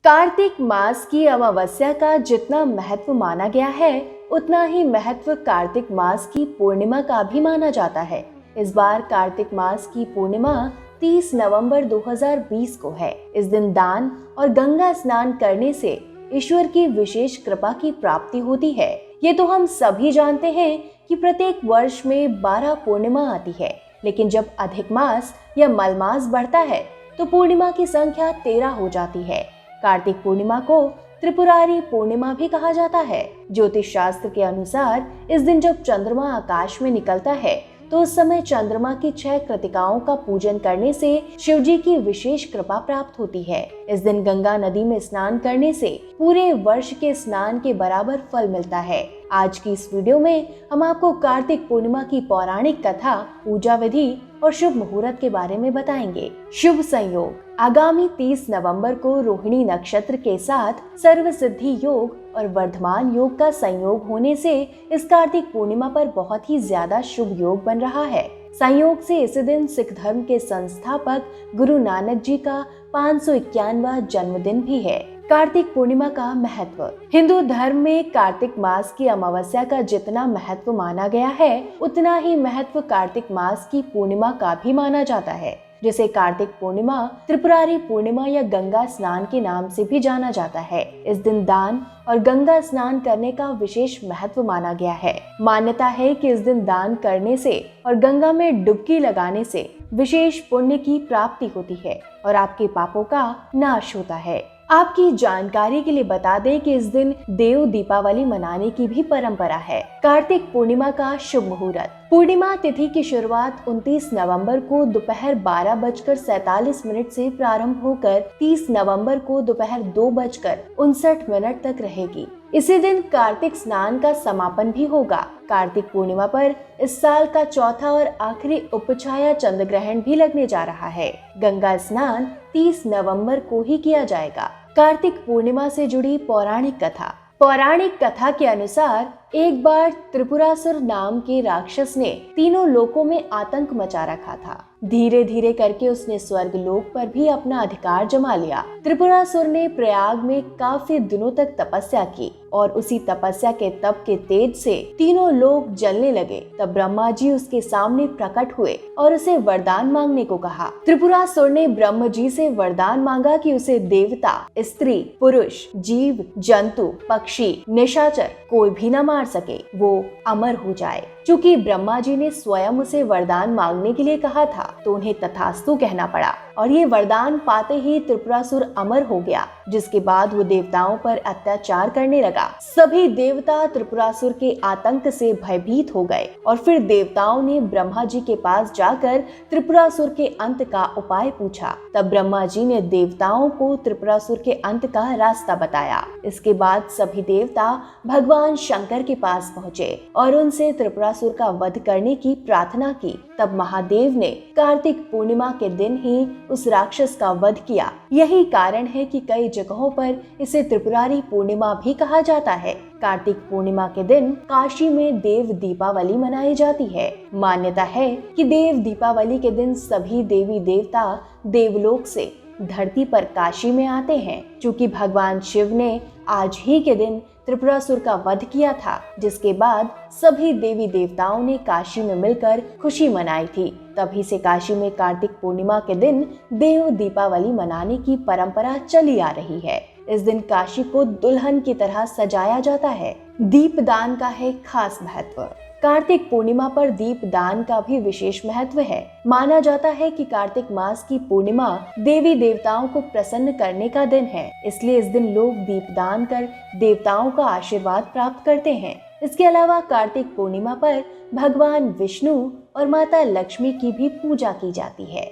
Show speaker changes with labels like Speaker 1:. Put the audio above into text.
Speaker 1: कार्तिक मास की अमावस्या का जितना महत्व माना गया है, उतना ही महत्व कार्तिक मास की पूर्णिमा का भी माना जाता है। इस बार कार्तिक मास की पूर्णिमा 30 नवंबर 2020 को है। इस दिन दान और गंगा स्नान करने से ईश्वर की विशेष कृपा की प्राप्ति होती है। ये तो हम सभी जानते हैं कि प्रत्येक वर्ष में 12 पूर्णिमा आती है, लेकिन जब अधिक मास या मलमास बढ़ता है तो पूर्णिमा की संख्या 13 हो जाती है। कार्तिक पूर्णिमा को त्रिपुरारी पूर्णिमा भी कहा जाता है। ज्योतिष शास्त्र के अनुसार इस दिन जब चंद्रमा आकाश में निकलता है तो उस समय चंद्रमा की 6 कृतिकाओं का पूजन करने से शिवजी की विशेष कृपा प्राप्त होती है। इस दिन गंगा नदी में स्नान करने से पूरे वर्ष के स्नान के बराबर फल मिलता है। आज की इस वीडियो में हम आपको कार्तिक पूर्णिमा की पौराणिक कथा, पूजा विधि और शुभ मुहूर्त के बारे में बताएंगे। शुभ संयोग। आगामी 30 नवंबर को रोहिणी नक्षत्र के साथ सर्व सिद्धि योग और वर्धमान योग का संयोग होने से इस कार्तिक पूर्णिमा पर बहुत ही ज्यादा शुभ योग बन रहा है। संयोग से इस दिन सिख धर्म के संस्थापक गुरु नानक जी का 551वां जन्मदिन भी है। कार्तिक पूर्णिमा का महत्व। हिंदू धर्म में कार्तिक मास की अमावस्या का जितना महत्व माना गया है, उतना ही महत्व कार्तिक मास की पूर्णिमा का भी माना जाता है, जिसे कार्तिक पूर्णिमा, त्रिपुरारी पूर्णिमा या गंगा स्नान के नाम से भी जाना जाता है। इस दिन दान और गंगा स्नान करने का विशेष महत्व माना गया है। मान्यता है कि इस दिन दान करने से और गंगा में डुबकी लगाने से विशेष पुण्य की प्राप्ति होती है और आपके पापों का नाश होता है। आपकी जानकारी के लिए बता दें कि इस दिन देव दीपावली मनाने की भी परंपरा है। कार्तिक पूर्णिमा का शुभ मुहूर्त। पूर्णिमा तिथि की शुरुआत 29 नवंबर को दोपहर 12:47 से प्रारंभ होकर 30 नवंबर को दोपहर 2:59 तक रहेगी। इसी दिन कार्तिक स्नान का समापन भी होगा। कार्तिक पूर्णिमा पर इस साल का चौथा और आखिरी उपछाया चंद्र ग्रहण भी लगने जा रहा है। गंगा स्नान 30 नवंबर को ही किया जाएगा। कार्तिक पूर्णिमा से जुड़ी पौराणिक कथा। पौराणिक कथा के अनुसार एक बार त्रिपुरासुर नाम के राक्षस ने तीनों लोकों में आतंक मचा रखा था। धीरे धीरे करके उसने स्वर्ग लोक पर भी अपना अधिकार जमा लिया। त्रिपुरासुर ने प्रयाग में काफी दिनों तक तपस्या की और उसी तपस्या के तप के तेज से तीनों लोक जलने लगे। तब ब्रह्मा जी उसके सामने प्रकट हुए और उसे वरदान मांगने को कहा। त्रिपुरासुर ने ब्रह्मा जी से वरदान मांगा कि उसे देवता, स्त्री, पुरुष, जीव, जंतु, पक्षी, निशाचर कोई भी न मार सके, वो अमर हो जाए। चूंकि ब्रह्मा जी ने स्वयं उसे वरदान मांगने के लिए कहा था, तो उन्हें तथास्तु कहना पड़ा और ये वरदान पाते ही त्रिपुरासुर अमर हो गया, जिसके बाद वो देवताओं पर अत्याचार करने लगा। सभी देवता त्रिपुरासुर के आतंक से भयभीत हो गए और फिर देवताओं ने ब्रह्मा जी के पास जाकर त्रिपुरासुर के अंत का उपाय पूछा। तब ब्रह्मा जी ने देवताओं को त्रिपुरासुर के अंत का रास्ता बताया। इसके बाद सभी देवता भगवान शंकर के पास पहुँचे और उनसे त्रिपुरासुर का वध करने की प्रार्थना की। तब महादेव ने कार्तिक पूर्णिमा के दिन ही उस राक्षस का वध किया। यही कारण है कि कई जगहों पर इसे त्रिपुरारी पूर्णिमा भी कहा जाता है। कार्तिक पूर्णिमा के दिन काशी में देव दीपावली मनाई जाती है। मान्यता है कि देव दीपावली के दिन सभी देवी देवता देवलोक से धरती पर काशी में आते हैं। चूंकि भगवान शिव ने आज ही के दिन त्रिपुरासुर का वध किया था, जिसके बाद सभी देवी देवताओं ने काशी में मिलकर खुशी मनाई थी। तभी से काशी में कार्तिक पूर्णिमा के दिन देव दीपावली मनाने की परंपरा चली आ रही है। इस दिन काशी को दुल्हन की तरह सजाया जाता है। दीपदान का है खास महत्व। कार्तिक पूर्णिमा पर दीप दान का भी विशेष महत्व है। माना जाता है कि कार्तिक मास की पूर्णिमा देवी देवताओं को प्रसन्न करने का दिन है, इसलिए इस दिन लोग दीप दान कर देवताओं का आशीर्वाद प्राप्त करते हैं। इसके अलावा कार्तिक पूर्णिमा पर भगवान विष्णु और माता लक्ष्मी की भी पूजा की जाती है।